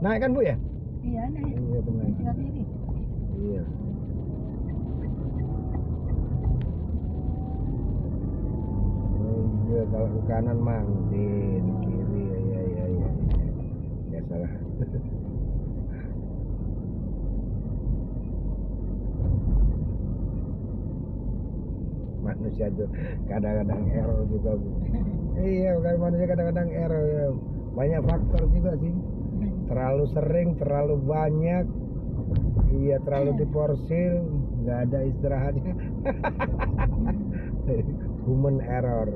Naik kan Bu ya? Iya naik. Iya benar. Tinggal kiri. Iya. Oh iya kalau ke kanan mangkin, kiri ya. Ya salah. Manusia tuh kadang-kadang error juga Bu. Iya bukan manusia kadang-kadang error ya. Banyak faktor juga sih. Terlalu sering, terlalu banyak. Iya terlalu diporsir, nggak ada istirahatnya. Human error.